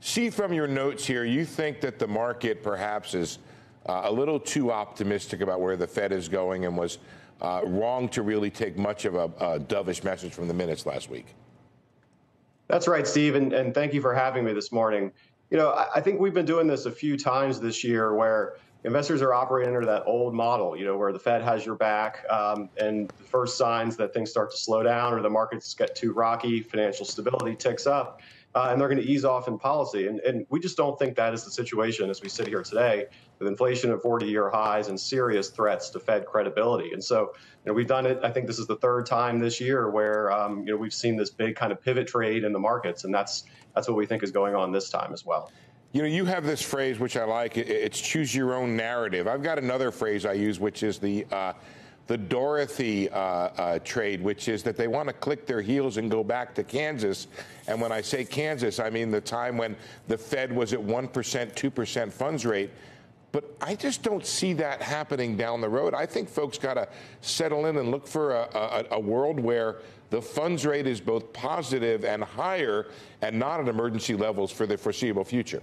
see from your notes here, you think that the market perhaps is a little too optimistic about where the Fed is going and was wrong to really take much of a dovish message from the minutes last week. That's right, Steve, and thank you for having me this morning. You know, I think we've been doing this a few times this year where investors are operating under that old model, you know, where the Fed has your back, and the first signs that things start to slow down or the markets get too rocky, financial stability ticks up, and they're going to ease off in policy. And we just don't think that is the situation as we sit here today with inflation at 40-year highs and serious threats to Fed credibility. And so, you know, we've done it. I think this is the third time this year where, you know, we've seen this big kind of pivot trade in the markets, and that's what we think is going on this time as well. You know, you have this phrase, which I like. It's choose your own narrative. I've got another phrase I use, which is the Dorothy trade, which is that they want to click their heels and go back to Kansas. And when I say Kansas, I mean the time when the Fed was at 1%, 2% funds rate. But I just don't see that happening down the road. I think folks got to settle in and look for a world where the funds rate is both positive and higher and not at emergency levels for the foreseeable future.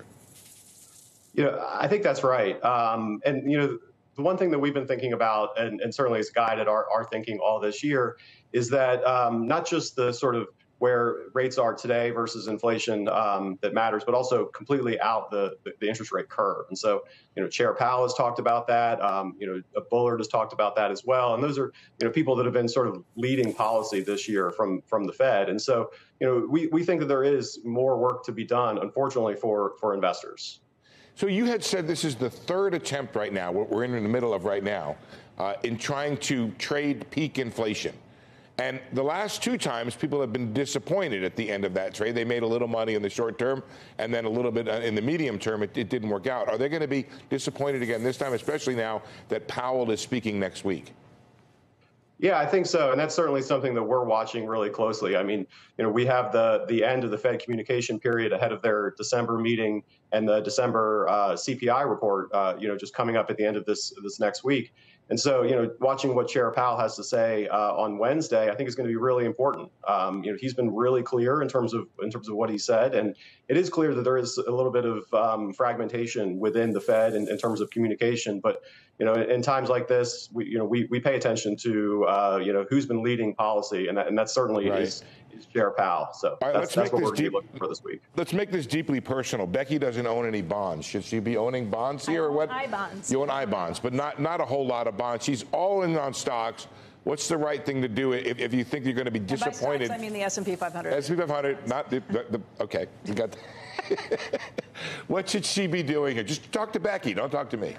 You know, I think that's right. And, you know, the one thing that we've been thinking about, and certainly has guided our thinking all this year, is that not just the sort of where rates are today versus inflation that matters, but also completely out the interest rate curve. And so, you know, Chair Powell has talked about that. You know, Bullard has talked about that as well. And those are, you know, people that have been sort of leading policy this year from the Fed. And so, you know, we think that there is more work to be done, unfortunately, for investors. So you had said this is the third attempt right now, what we're in the middle of right now, in trying to trade peak inflation. And the last two times, people have been disappointed at the end of that trade. They made a little money in the short term, and then a little bit in the medium term, it didn't work out. Are they going to be disappointed again this time, especially now that Powell is speaking next week? Yeah, I think so. And that's certainly something that we're watching really closely. I mean, you know, we have the end of the Fed communication period ahead of their December meeting and the December CPI report, you know, just coming up at the end of this next week. And so, you know, watching what Chair Powell has to say on Wednesday, I think is going to be really important. You know, he's been really clear in terms of what he said, and it is clear that there is a little bit of fragmentation within the Fed in terms of communication. But you know, in times like this, we pay attention to you know, who's been leading policy, and that certainly is Chair Powell. So that's what we're going to be looking for this week. Let's make this deeply personal. Becky doesn't own any bonds. Should she be owning bonds here or what? I bonds. You own I bonds, but not a whole lot of bonds. She's all in on stocks. What's the right thing to do if you think you're going to be disappointed? And by stocks, I mean the S&P 500. S&P 500, not the okay. You got. What should she be doing here? Just talk to Becky. Don't talk to me.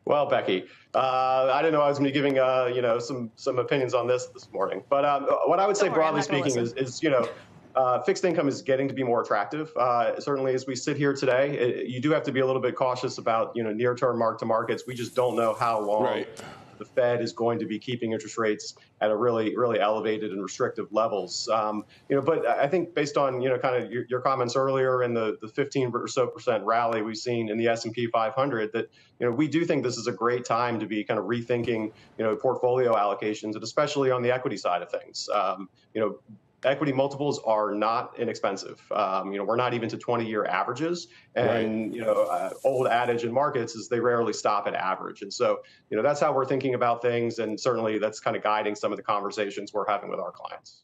Well, Becky, I didn't know I was going to be giving you know, some opinions on this morning. But what I would say, broadly speaking, is you know, fixed income is getting to be more attractive. Certainly, as we sit here today, you do have to be a little bit cautious about, you know, near-term mark-to-markets. We just don't know how long the Fed is going to be keeping interest rates at a really elevated and restrictive levels. You know, but I think based on, you know, kind of your comments earlier and the 15% or so rally we've seen in the S&P 500, that, you know, we do think this is a great time to be kind of rethinking, you know, portfolio allocations, and especially on the equity side of things. You know, equity multiples are not inexpensive. You know, we're not even to 20-year averages. And, you know, old adage in markets is they rarely stop at average. And so, you know, that's how we're thinking about things. And certainly that's kind of guiding some of the conversations we're having with our clients.